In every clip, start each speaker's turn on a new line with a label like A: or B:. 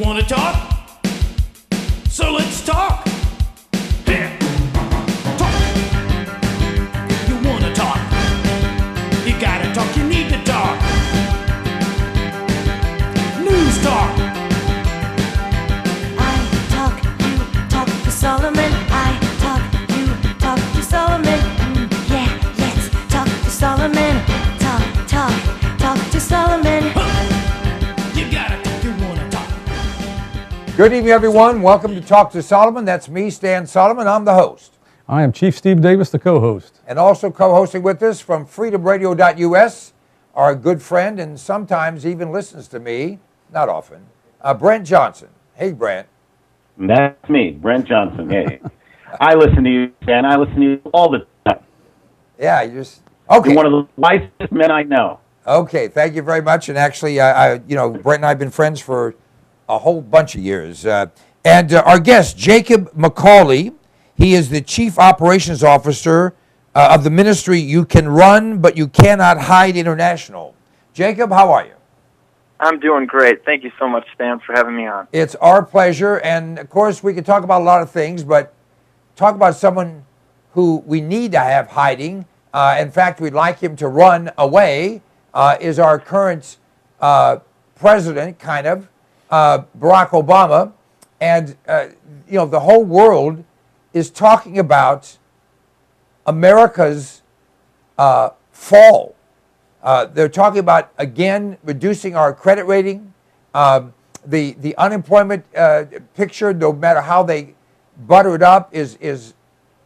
A: wanna talk? So let's talk. Here, talk. You wanna talk? You gotta talk, you need to talk. News talk.
B: I talk, you talk to Solomon. I talk, you talk to Solomon. Yeah, let's talk to Solomon. Talk to Solomon.
A: You gotta talk, you wanna talk.
C: Good evening, everyone. Welcome to Talk to Solomon. That's me, Stan Solomon. I'm the host.
D: I am Chief Steve Davis, the co-host.
C: And also co-hosting with us from freedomradio.us, our good friend and sometimes even listens to me, not often, Brent Johnson. Hey, Brent.
E: That's me, Brent Johnson. Hey, I listen to you, Stan. I listen to you all the time.
C: Yeah, you just... Okay.
E: You're one of the wisest men I know.
C: Okay, thank you very much. And actually, Brent and I have been friends for a whole bunch of years. And our guest, Jacob MacAulay, he is the Chief Operations Officer of the ministry You Can Run, But You Cannot Hide International. Jacob, how are you?
F: I'm doing great. Thank you so much, Stan, for having me on.
C: It's our pleasure. And, of course, we can talk about a lot of things, but talk about someone who we need to have hiding. In fact, we'd like him to run away, is our current president, kind of, Barack Obama. And, the whole world is talking about America's fall. They're talking about, again, reducing our credit rating. The unemployment picture, no matter how they butter it up, is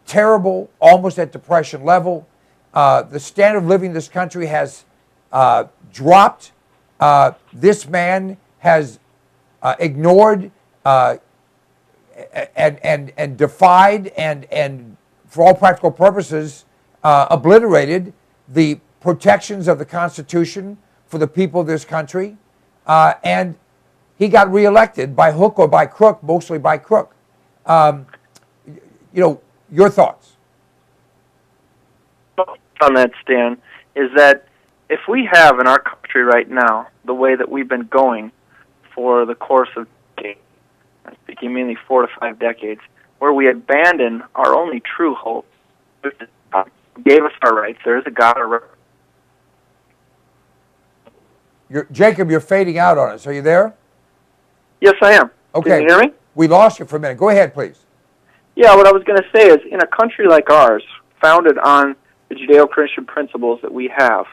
C: terrible, almost at depression level. The standard of living in this country has dropped. This man has ignored and defied and for all practical purposes obliterated the protections of the Constitution for the people of this country. And he got reelected by hook or by crook, mostly by crook. Your thoughts?
F: On that, Stan, is that if we have in our country right now the way that we've been going for the course of decades, I'm speaking mainly 4 to 5 decades, where we abandon our only true hope, which is God gave us our rights. There is a God.
C: Jacob, you're fading out on us. Are you there?
F: Yes, I am.
C: Okay.
F: Can you hear me?
C: We lost you for a minute. Go ahead, please.
F: Yeah, what I was going to say is, in a country like ours, founded on the Judeo-Christian principles that we have,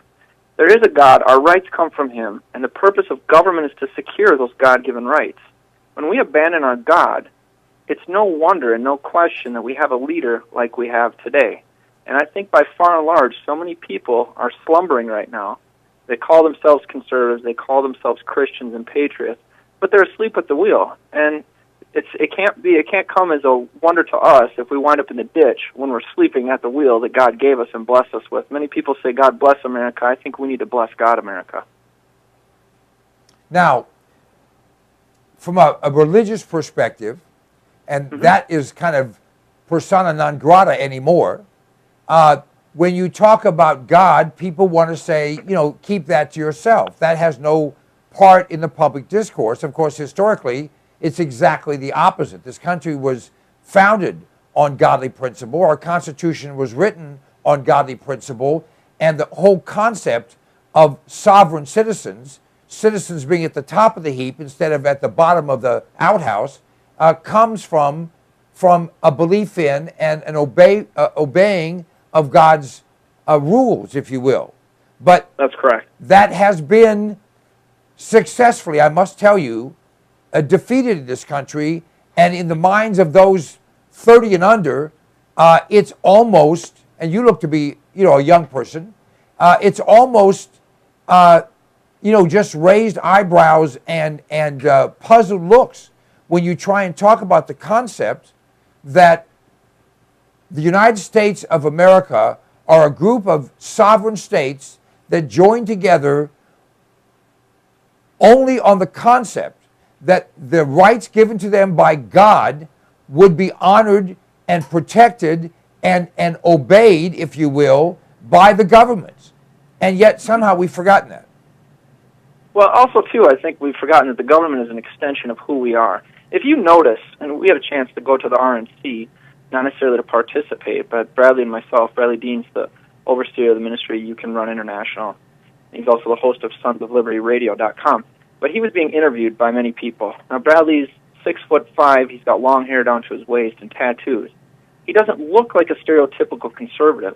F: there is a God, our rights come from Him, and the purpose of government is to secure those God-given rights. When we abandon our God, it's no wonder and no question that we have a leader like we have today. And I think by far and large, so many people are slumbering right now. They call themselves conservatives, they call themselves Christians and patriots, but they're asleep at the wheel. And it can't come as a wonder to us if we wind up in the ditch when we're sleeping at the wheel that God gave us and blessed us with. Many people say, God bless America. I think we need to bless God, America.
C: Now, from a religious perspective, and that is kind of persona non grata anymore, when you talk about God, people want to say, keep that to yourself. That has no part in the public discourse. Of course, historically, it's exactly the opposite. This country was founded on godly principle. Our Constitution was written on godly principle. And the whole concept of sovereign citizens being at the top of the heap instead of at the bottom of the outhouse, comes from a belief in and an obeying of God's rules, if you will. But
F: that's correct.
C: That has been successfully, I must tell you, defeated in this country, and in the minds of those 30 and under, it's almost, and you look to be, a young person, it's almost, just raised eyebrows and puzzled looks when you try and talk about the concept that the United States of America are a group of sovereign states that join together only on the concept that the rights given to them by God would be honored and protected and obeyed, if you will, by the governments. And yet somehow we've forgotten that.
F: Well, also, too, I think we've forgotten that the government is an extension of who we are. If you notice, and we had a chance to go to the RNC, not necessarily to participate, but Bradley and myself, Bradley Dean's the overseer of the ministry You Can Run International. He's also the host of sonsoflibertyradio.com. But he was being interviewed by many people. Now, Bradley's 6'5", he's got long hair down to his waist and tattoos. He doesn't look like a stereotypical conservative,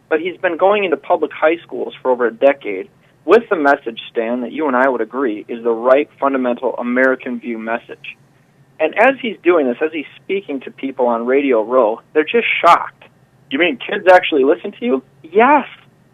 F: but he's been going into public high schools for over a decade with the message, Stan, that you and I would agree is the right fundamental American view message. And as he's doing this, as he's speaking to people on Radio Row, they're just shocked. You mean kids actually listen to you? Yes.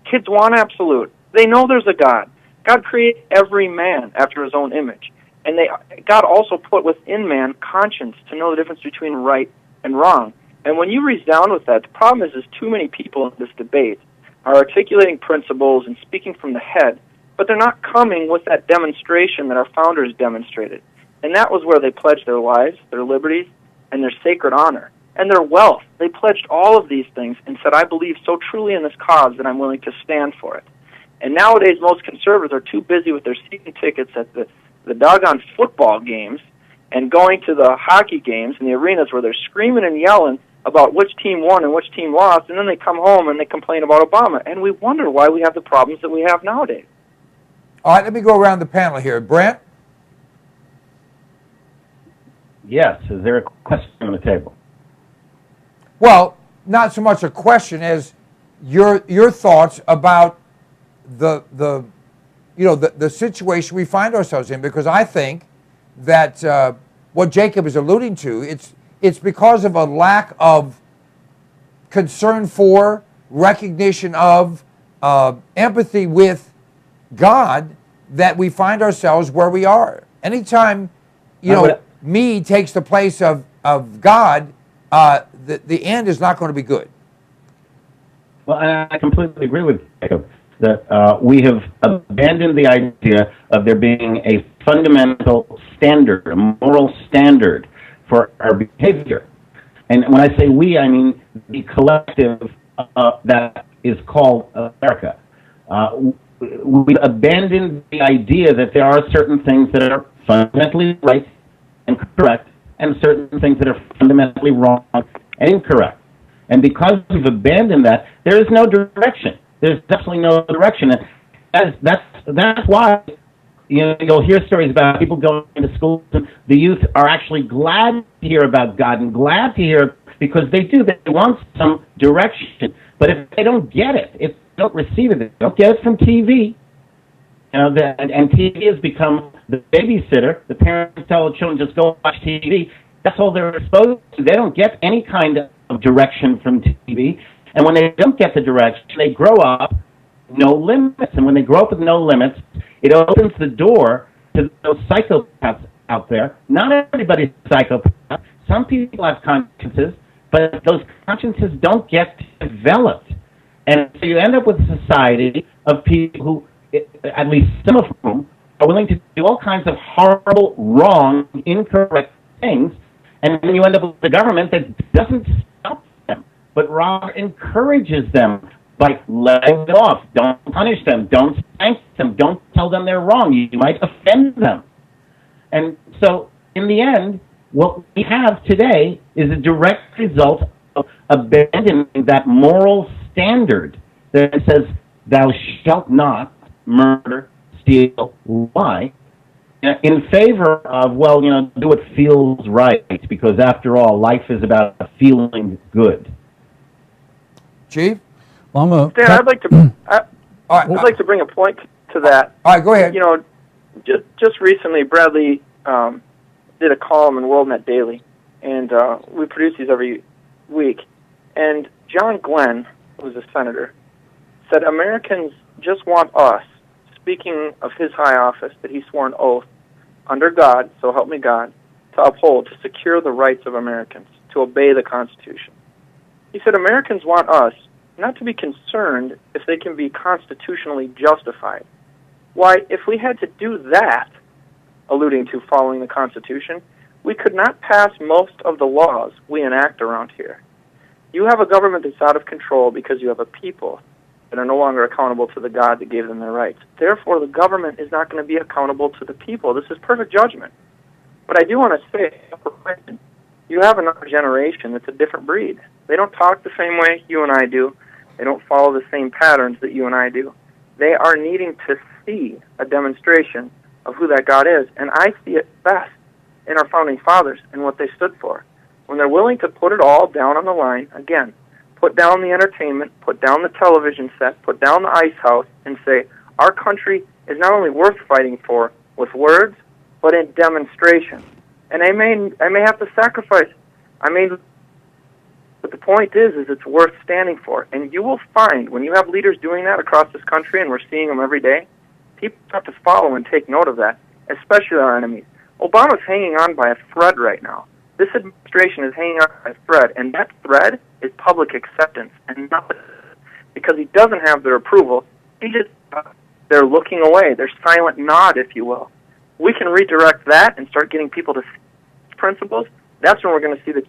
F: Kids want absolute. They know there's a God. God created every man after his own image. And God also put within man conscience to know the difference between right and wrong. And when you resound with that, the problem is too many people in this debate are articulating principles and speaking from the head, but they're not coming with that demonstration that our founders demonstrated. And that was where they pledged their lives, their liberties, and their sacred honor, and their wealth. They pledged all of these things and said, I believe so truly in this cause that I'm willing to stand for it. And nowadays, most conservatives are too busy with their season tickets at the doggone football games and going to the hockey games and the arenas where they're screaming and yelling about which team won and which team lost, and then they come home and they complain about Obama. And we wonder why we have the problems that we have nowadays.
C: All right, let me go around the panel here. Brent?
E: Yes. Is there a question on the table?
C: Well, not so much a question as your thoughts about the situation we find ourselves in, because I think that what Jacob is alluding to, it's because of a lack of concern for, recognition of, empathy with God that we find ourselves where we are. Anytime, me takes the place of God, the end is not going to be good.
E: Well, I completely agree with Jacob that we have abandoned the idea of there being a fundamental standard, a moral standard for our behavior. And when I say we, I mean the collective that is called America. We've abandoned the idea that there are certain things that are fundamentally right and correct, and certain things that are fundamentally wrong and incorrect. And because we've abandoned that, there is no direction. There's definitely no direction. And that's why you'll hear stories about people going to schools, and the youth are actually glad to hear about God and glad to hear, because they want some direction. But if they don't get it, if they don't receive it, they don't get it from TV. And TV has become the babysitter. The parents tell the children, just go watch TV. That's all they're exposed to. They don't get any kind of direction from TV. And when they don't get the direction, they grow up no limits. And when they grow up with no limits, it opens the door to those psychopaths out there. Not everybody's a psychopath. Some people have consciences, but those consciences don't get developed. And so you end up with a society of people who, at least some of whom, are willing to do all kinds of horrible, wrong, incorrect things, and then you end up with a government that doesn't stop them, but rather encourages them by letting them off. Don't punish them. Don't spank them. Don't tell them they're wrong. You might offend them. And so, in the end, what we have today is a direct result of abandoning that moral standard that says, thou shalt not murder, steal, lie, in favor of, do what feels right, because after all, life is about feeling good.
C: Chief?
D: Well,
F: Stan, I'd like to bring a point to that.
C: All right, go ahead.
F: Just recently, Bradley did a column in WorldNet Daily, and we produce these every week. And John Glenn, who's a senator, said Americans just want us, speaking of his high office, that he swore an oath under God, so help me God, to uphold, to secure the rights of Americans, to obey the Constitution. He said Americans want us not to be concerned if they can be constitutionally justified. Why, if we had to do that, alluding to following the Constitution, we could not pass most of the laws we enact around here. You have a government that's out of control because you have a people that are no longer accountable to the God that gave them their rights. Therefore, the government is not going to be accountable to the people. This is perfect judgment. But I do want to say, you have another generation that's a different breed. They don't talk the same way you and I do. They don't follow the same patterns that you and I do. They are needing to see a demonstration of who that God is. And I see it best in our founding fathers and what they stood for. When they're willing to put it all down on the line, again, put down the entertainment, put down the television set, put down the ice house, and say, our country is not only worth fighting for with words, but in demonstration. And I may have to sacrifice. But the point is it's worth standing for. And you will find, when you have leaders doing that across this country, and we're seeing them every day, people have to follow and take note of that, especially our enemies. Obama's hanging on by a thread right now. This administration is hanging on by a thread, and that thread is public acceptance, and nothing, because he doesn't have their approval. They're looking away. They're silent nod, if you will. We can redirect that and start getting people to see principles. That's when we're going to see the...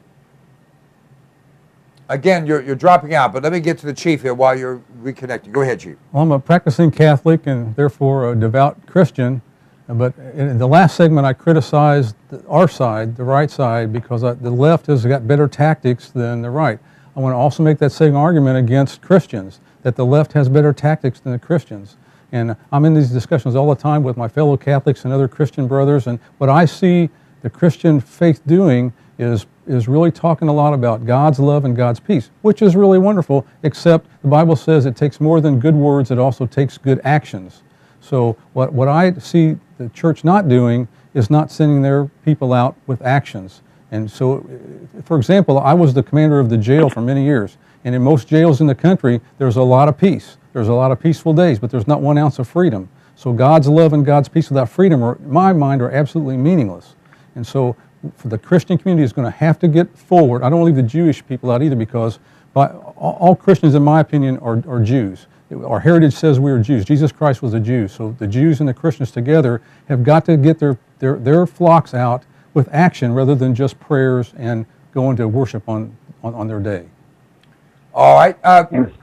C: Again, you're dropping out, but let me get to the Chief here while you're reconnecting. Go ahead, Chief.
D: Well, I'm a practicing Catholic and therefore a devout Christian. But in the last segment, I criticized our side, the right side, because the left has got better tactics than the right. I want to also make that same argument against Christians, that the left has better tactics than the Christians. And I'm in these discussions all the time with my fellow Catholics and other Christian brothers, and what I see the Christian faith doing is really talking a lot about God's love and God's peace, which is really wonderful, except the Bible says it takes more than good words, it also takes good actions. So what I see the church not doing is not sending their people out with actions. And so, for example, I was the commander of the jail for many years, and in most jails in the country, there's a lot of peace. There's a lot of peaceful days, but there's not 1 ounce of freedom. So God's love and God's peace without freedom, in my mind, are absolutely meaningless. And so for the Christian community is going to have to get forward. I don't leave the Jewish people out either, because all Christians, in my opinion, are Jews. Our heritage says we are Jews. Jesus Christ was a Jew. So the Jews and the Christians together have got to get their flocks out with action rather than just prayers and going to worship on their day.
C: All right.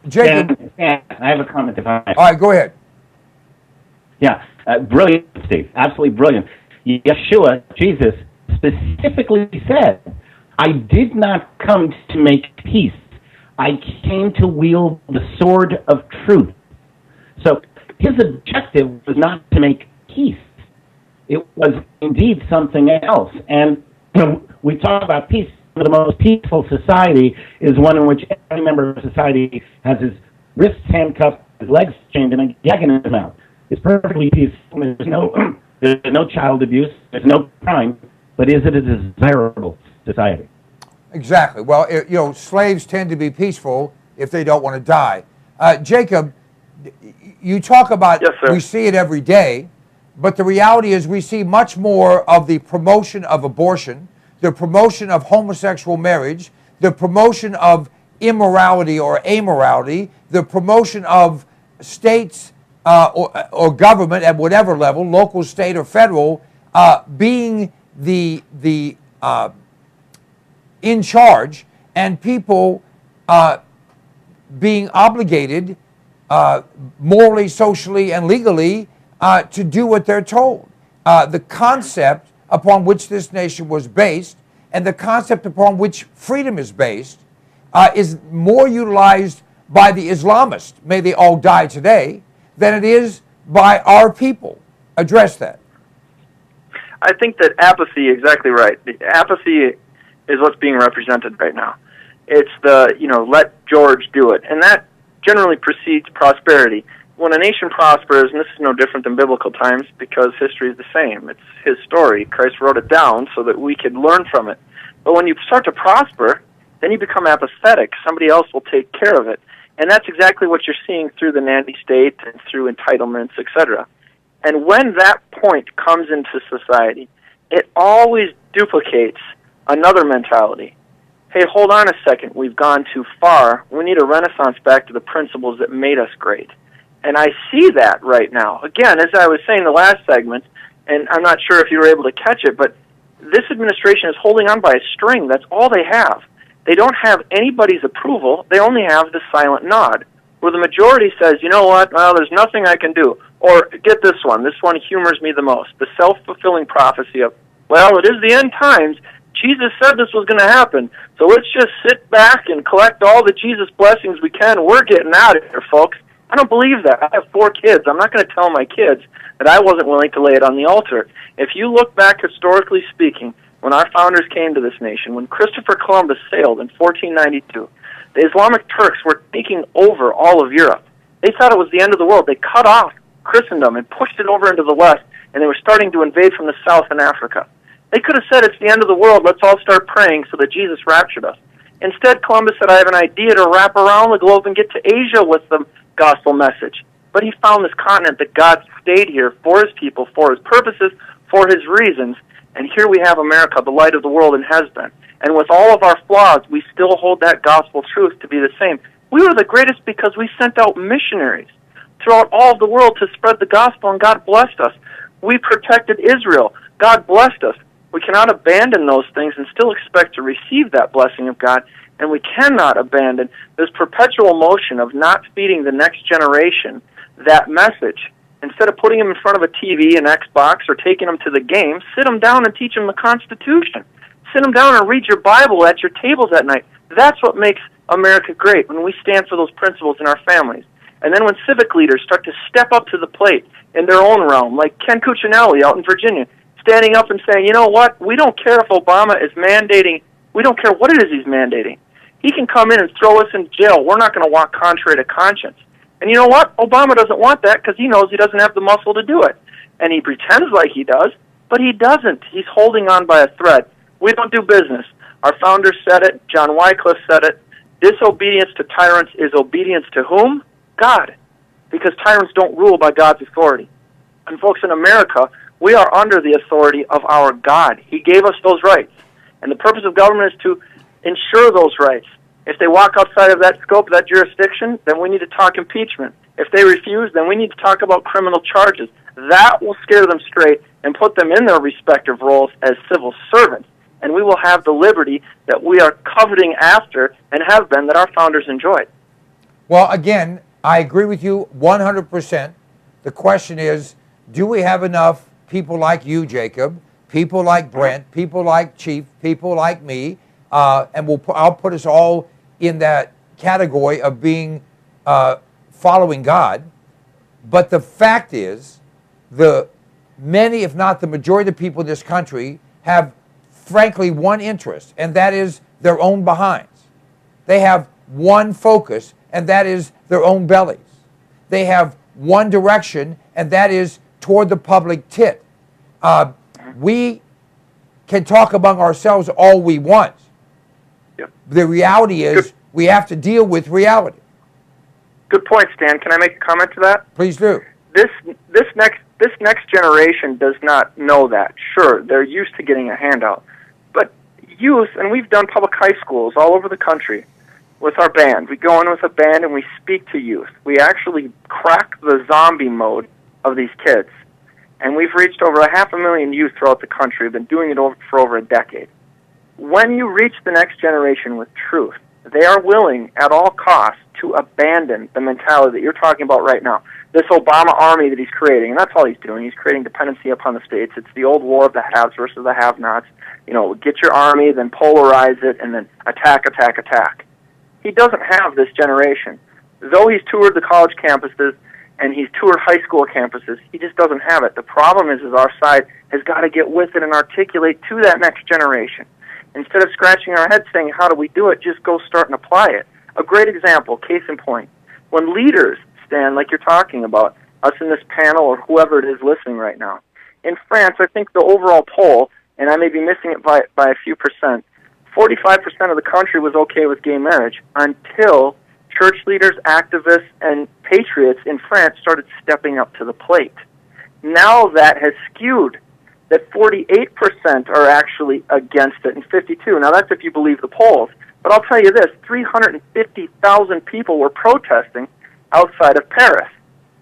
C: Jacob.
E: I have a comment if I may.
C: All right, go ahead.
E: Yeah, brilliant, Steve. Absolutely brilliant. Yeshua, Jesus, specifically said, I did not come to make peace. I came to wield the sword of truth. So his objective was not to make peace. It was indeed something else. And we talk about peace. The most peaceful society is one in which every member of society has his wrists handcuffed, his legs chained, and a gag in his mouth. It's perfectly peaceful. There's no child abuse. There's no crime. But is it a desirable society?
C: Exactly. Well, slaves tend to be peaceful if they don't want to die. Jacob, you talk about,
F: yes, sir.
C: We see it every day, but the reality is we see much more of the promotion of abortion, the promotion of homosexual marriage, the promotion of immorality or amorality, the promotion of states or government at whatever level, local, state, or federal, being the in charge, and people being obligated morally, socially, and legally to do what they're told. The concept upon which this nation was based and the concept upon which freedom is based is more utilized by the Islamists, may they all die today, than it is by our people. Address that.
F: I think that apathy, exactly right. The apathy is what's being represented right now. It's the, let George do it. And that generally precedes prosperity. When a nation prospers, and this is no different than biblical times because history is the same. It's his story. Christ wrote it down so that we could learn from it. But when you start to prosper, then you become apathetic. Somebody else will take care of it. And that's exactly what you're seeing through the nanny state and through entitlements, etc. And when that point comes into society, it always duplicates another mentality. Hey, hold on a second. We've gone too far. We need a renaissance back to the principles that made us great. And I see that right now. Again, as I was saying in the last segment, and I'm not sure if you were able to catch it, but this administration is holding on by a string. That's all they have. They don't have anybody's approval. They only have the silent nod. where the majority says, you know what, well, there's nothing I can do. Or get this one humors me the most, the self-fulfilling prophecy of, well, it is the end times. Jesus said this was going to happen, so let's just sit back and collect all the Jesus blessings we can. We're getting out of here, folks. I don't believe that. I have 4 kids. I'm not going to tell my kids that I wasn't willing to lay it on the altar. If you look back historically speaking, when our founders came to this nation, when Christopher Columbus sailed in 1492, the Islamic Turks were taking over all of Europe. They thought it was the end of the world. They cut off Christendom and pushed it over into the West, and they were starting to invade from the South and Africa. They could have said, it's the end of the world, let's all start praying so that Jesus raptured us. Instead, Columbus said, I have an idea to wrap around the globe and get to Asia with the gospel message. But he found this continent that God stayed here for his people, for his purposes, for his reasons. And here we have America, the light of the world, and has been. And with all of our flaws, we still hold that gospel truth to be the same. We were the greatest because we sent out missionaries throughout all of the world to spread the gospel, and God blessed us. We protected Israel. God blessed us. We cannot abandon those things and still expect to receive that blessing of God, and we cannot abandon this perpetual motion of not feeding the next generation that message. Instead of putting them in front of a TV, an Xbox, or taking them to the game, sit them down and teach them the Constitution. Sit them down and read your Bible at your tables at night. That's what makes America great, when we stand for those principles in our families. And then when civic leaders start to step up to the plate in their own realm, like Ken Cuccinelli out in Virginia, standing up and saying, you know what, we don't care if Obama is mandating, we don't care what it is he's mandating. He can come in and throw us in jail. We're not going to walk contrary to conscience. And you know what? Obama doesn't want that because he knows he doesn't have the muscle to do it. And he pretends like he does, but he doesn't. He's holding on by a thread. We don't do business. Our founders said it. John Wycliffe said it. Disobedience to tyrants is obedience to whom? God. Because tyrants don't rule by God's authority. And folks, in America, we are under the authority of our God. He gave us those rights. And the purpose of government is to ensure those rights. If they walk outside of that scope, that jurisdiction, then we need to talk impeachment. If they refuse, then we need to talk about criminal charges. That will scare them straight and put them in their respective roles as civil servants. And we will have the liberty that we are coveting after and have been, that our founders enjoyed.
C: Well, again, I agree with you 100%. The question is, do we have enough people like you, Jacob, people like Brent, people like Chief, people like me, and I'll put us all in that category of being following God. But the fact is, the many, if not the majority of the people in this country have, frankly, one interest, and that is their own behinds. They have one focus, and that is their own bellies. They have one direction, and that is toward the public tit. We can talk among ourselves all we want.
F: Yep.
C: The reality is we have to deal with reality.
F: Good point, Stan. Can I make a comment to that?
C: Please do.
F: This next generation does not know that. Sure, they're used to getting a handout. But youth, and we've done public high schools all over the country with our band. We go in with a band and we speak to youth. We actually crack the zombie mode of these kids. And we've reached over 500,000 youth throughout the country. We've been doing it for over a decade. When you reach the next generation with truth, they are willing at all costs to abandon the mentality that you're talking about right now. This Obama army that he's creating, and that's all he's doing. He's creating dependency upon the states. It's the old war of the haves versus the have-nots. You know, get your army, then polarize it, and then attack, attack, attack. He doesn't have this generation. Though he's toured the college campuses and he's toured high school campuses, he just doesn't have it. The problem is our side has got to get with it and articulate to that next generation. Instead of scratching our heads saying, how do we do it, just go start and apply it. A great example, case in point, when leaders stand, like you're talking about, us in this panel or whoever it is listening right now. In France, I think the overall poll, and I may be missing it by a few percent, 45% of the country was okay with gay marriage until church leaders, activists, and patriots in France started stepping up to the plate. Now that has skewed, that 48% are actually against it and 52%. Now that's if you believe the polls. But I'll tell you this, 350,000 people were protesting outside of Paris,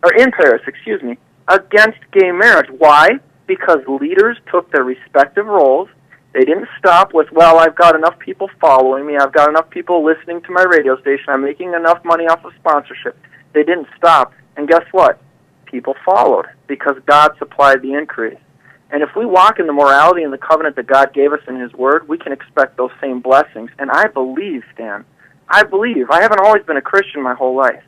F: or in Paris, excuse me, against gay marriage. Why? Because leaders took their respective roles, They didn't stop with, well, I've got enough people following me, I've got enough people listening to my radio station, I'm making enough money off of sponsorship. They didn't stop. And guess what? People followed because God supplied the increase. And if we walk in the morality and the covenant that God gave us in His Word, we can expect those same blessings. And I believe, Stan, I haven't always been a Christian my whole life,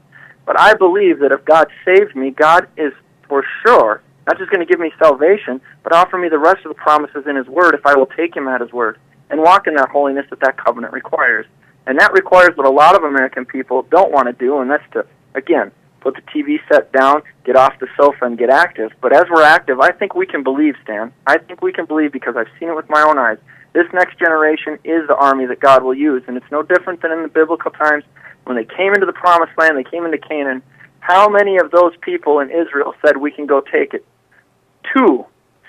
F: but I believe that if God saved me, God is for sure not just going to give me salvation, but offer me the rest of the promises in His Word if I will take Him at His Word and walk in that holiness that that covenant requires. And that requires what a lot of American people don't want to do, and that's to, again, put the TV set down, get off the sofa, and get active. But as we're active, I think we can believe, Stan. I think we can believe because I've seen it with my own eyes. This next generation is the army that God will use, and it's no different than in the biblical times when they came into the Promised Land, they came into Canaan. How many of those people in Israel said we can go take it? 2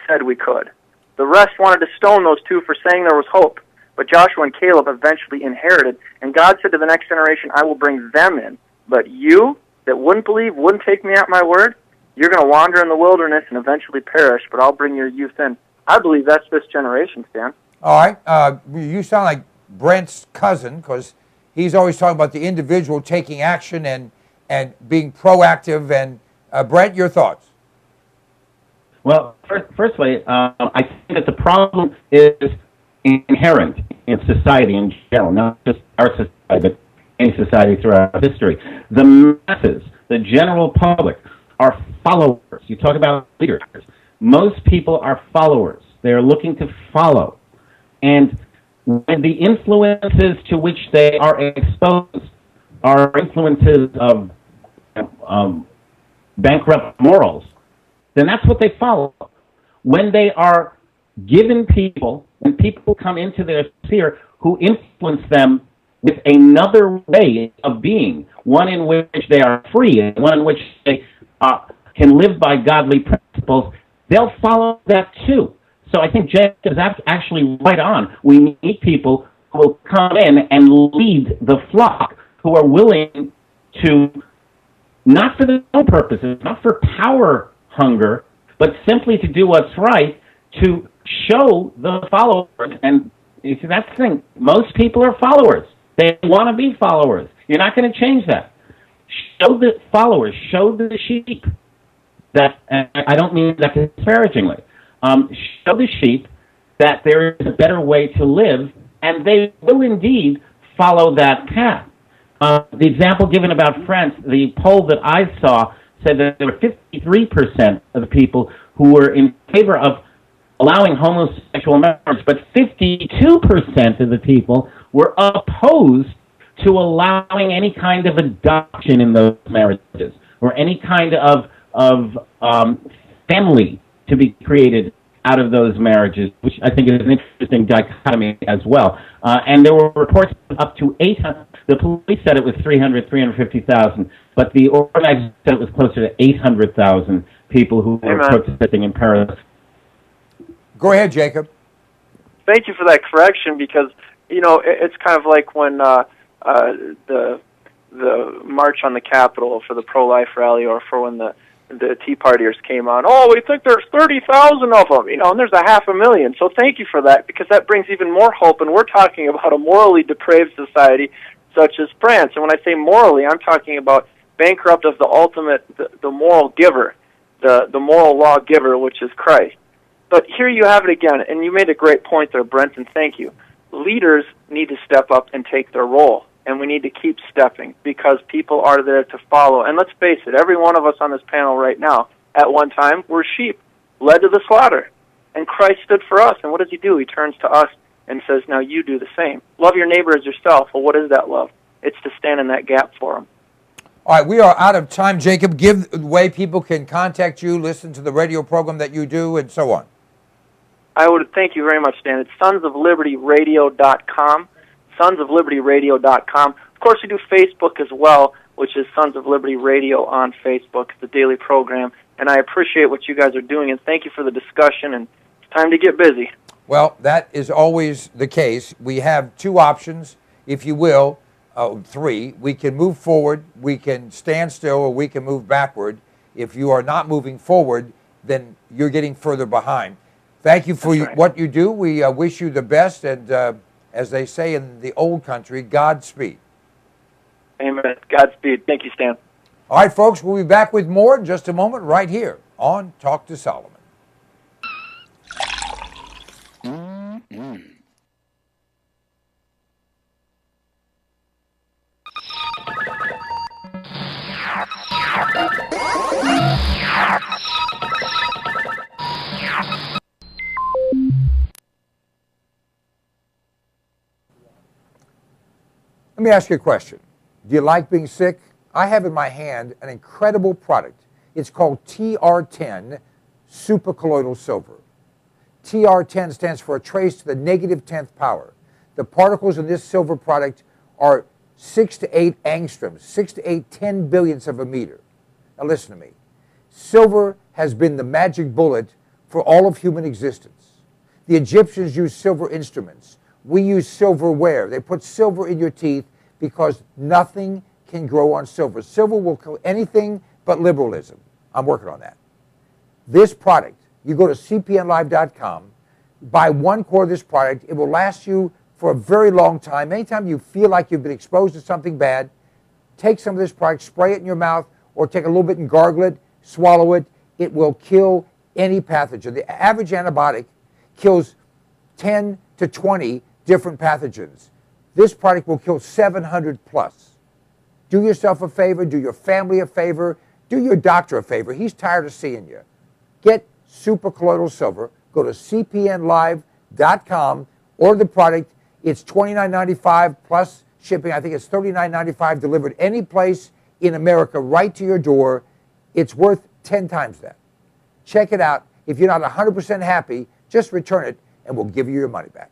F: said we could. The rest wanted to stone those 2 for saying there was hope. But Joshua and Caleb eventually inherited, and God said to the next generation, I will bring them in. But you that wouldn't believe, wouldn't take me at my word, you're going to wander in the wilderness and eventually perish, but I'll bring your youth in. I believe that's this generation, Stan.
C: All right. You sound like Brent's cousin because he's always talking about the individual taking action and being proactive. And Brent, your thoughts?
E: Well, firstly, I think that the problem is inherent in society in general, not just our society, but any society throughout history. The masses, the general public, are followers. You talk about leaders. Most people are followers. They are looking to follow. And when the influences to which they are exposed are influences of bankrupt morals, then that's what they follow. When they are given people, when people come into their sphere who influence them with another way of being, one in which they are free and one in which they can live by godly principles, they'll follow that too. So I think Jeff is actually right on. We need people who will come in and lead the flock, who are willing to, not for their own purposes, not for power hunger, but simply to do what's right, to show the followers. And you see, that's the thing. Most people are followers. They want to be followers. You're not going to change that. Show the followers, show the sheep that, and I don't mean that disparagingly, show the sheep that there is a better way to live, and they will indeed follow that path. The example given about France, the poll that I saw said that there were 53% of the people who were in favor of allowing homosexual marriage, but 52% of the people were opposed to allowing any kind of adoption in those marriages or any kind of family to be created out of those marriages, which I think is an interesting dichotomy as well. And there were reports up to 800. The police said it was 350,000, but the organizers said it was closer to 800,000 people who were protesting in Paris.
C: Go ahead, Jacob.
F: Thank you for that correction, because, you know, it's kind of like when the march on the Capitol for the pro-life rally, or for when the Tea Partiers came on. Oh, we think there's 30,000 of them, you know, and there's 500,000. So thank you for that, because that brings even more hope. And we're talking about a morally depraved society such as France. And when I say morally, I'm talking about bankrupt of the ultimate, the moral giver, the moral law giver, which is Christ. But here you have it again, and you made a great point there, Brent, and thank you. Leaders need to step up and take their role, and we need to keep stepping, because people are there to follow. And let's face it, every one of us on this panel right now, at one time, we're sheep, led to the slaughter. And Christ stood for us, and what does He do? He turns to us and says, now you do the same. Love your neighbor as yourself. Well, what is that love? It's to stand in that gap for them.
C: All right, we are out of time. Jacob, give the way people can contact you, listen to the radio program that you do, and so on.
F: I would thank you very much, Dan. It's sonsoflibertyradio.com, sonsoflibertyradio.com. Of course, we do Facebook as well, which is Sons of Liberty Radio on Facebook, the daily program. And I appreciate what you guys are doing, and thank you for the discussion, and it's time to get busy.
C: Well, that is always the case. We have 2 options, if you will, 3. We can move forward, we can stand still, or we can move backward. If you are not moving forward, then you're getting further behind. Thank you for
F: That's right.
C: what you do. We wish you the best, and as they say in the old country, Godspeed.
F: Amen. Godspeed. Thank you, Stan.
C: All right, folks, we'll be back with more in just a moment right here on Talk to Solomon. Let me ask you a question. Do you like being sick? I have in my hand an incredible product. It's called TR10 supercolloidal silver. TR10 stands for a trace to the negative 10th power. The particles in this silver product are 6 to 8 angstroms, 6 to 8 10 billionths of a meter. Now listen to me. Silver has been the magic bullet for all of human existence. The Egyptians used silver instruments. We use silverware. They put silver in your teeth because nothing can grow on silver. Silver will kill anything but liberalism. I'm working on that. This product, you go to cpnlive.com, buy 1 quart of this product. It will last you for a very long time. Anytime you feel like you've been exposed to something bad, take some of this product, spray it in your mouth, or take a little bit and gargle it, swallow it. It will kill any pathogen. The average antibiotic kills 10 to 20 different pathogens. This product will kill 700 plus. Do yourself a favor, do your family a favor, do your doctor a favor. He's tired of seeing you. Get supercolloidal silver. Go to cpnlive.com, order the product. It's $29.95 plus shipping. I think it's $39.95 delivered any place in America right to your door. It's worth 10 times that. Check it out. If you're not 100% happy, just return it and we'll give you your money back.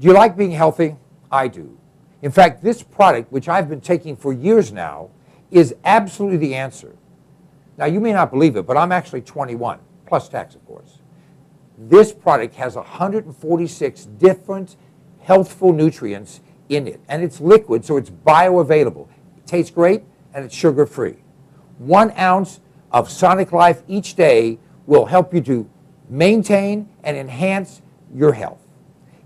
C: Do you like being healthy? I do. In fact, this product, which I've been taking for years now, is absolutely the answer. Now, you may not believe it, but I'm actually 21, plus tax, of course. This product has 146 different healthful nutrients in it, and it's liquid, so it's bioavailable. It tastes great, and it's sugar-free. 1 ounce of Sonic Life each day will help you to maintain and enhance your health.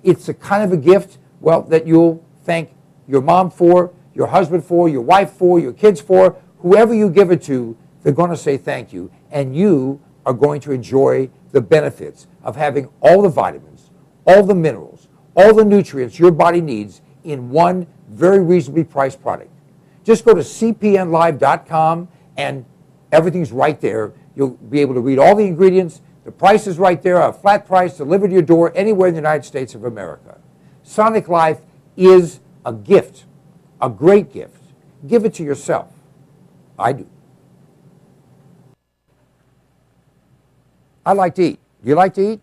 C: It's the kind of a gift, well, that you'll thank your mom for, your husband for, your wife for, your kids for. Whoever you give it to, they're going to say thank you, and you are going to enjoy the benefits of having all the vitamins, all the minerals, all the nutrients your body needs in one very reasonably priced product. Just go to cpnlive.com and everything's right there. You'll be able to read all the ingredients. The price is right there, a flat price delivered to your door anywhere in the United States of America. Sonic Life is a gift, a great gift. Give it to yourself. I do. I like to eat. Do you like to eat?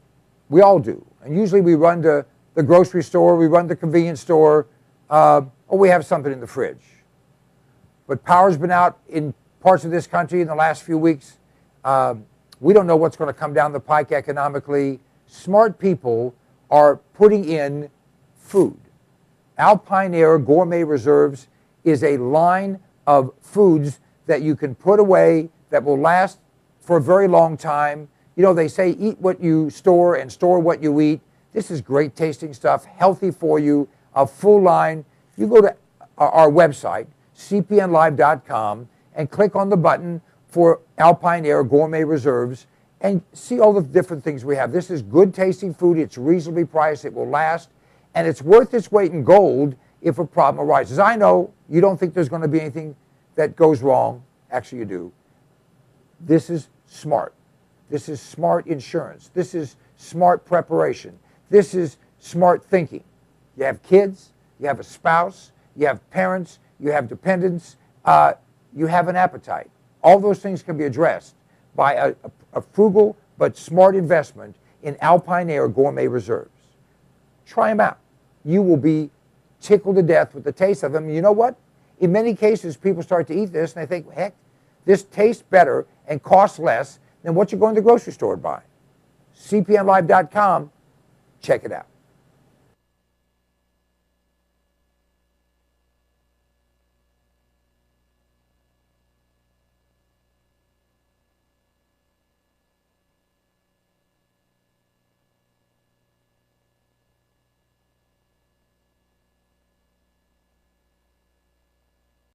C: We all do. And usually we run to the grocery store, we run to the convenience store, or we have something in the fridge. But power's been out in parts of this country in the last few weeks. We don't know what's going to come down the pike economically. Smart people are putting in food. Alpine Air Gourmet Reserves is a line of foods that you can put away that will last for a very long time. You know, they say eat what you store and store what you eat. This is great tasting stuff, healthy for you, a full line. You go to our website, cpnlive.com, and click on the button for Alpine Air Gourmet Reserves and see all the different things we have. This is good tasting food. It's reasonably priced. It will last. And it's worth its weight in gold if a problem arises. I know you don't think there's going to be anything that goes wrong. Actually, you do. This is smart. This is smart insurance. This is smart preparation. This is smart thinking. You have kids. You have a spouse. You have parents. You have dependents. You have an appetite. All those things can be addressed by a frugal but smart investment in Alpine Air Gourmet Reserves. Try them out. You will be tickled to death with the taste of them. You know what? In many cases, people start to eat this and they think, heck, this tastes better and costs less than what you're going to the grocery store to buy. cpnlive.com. Check it out.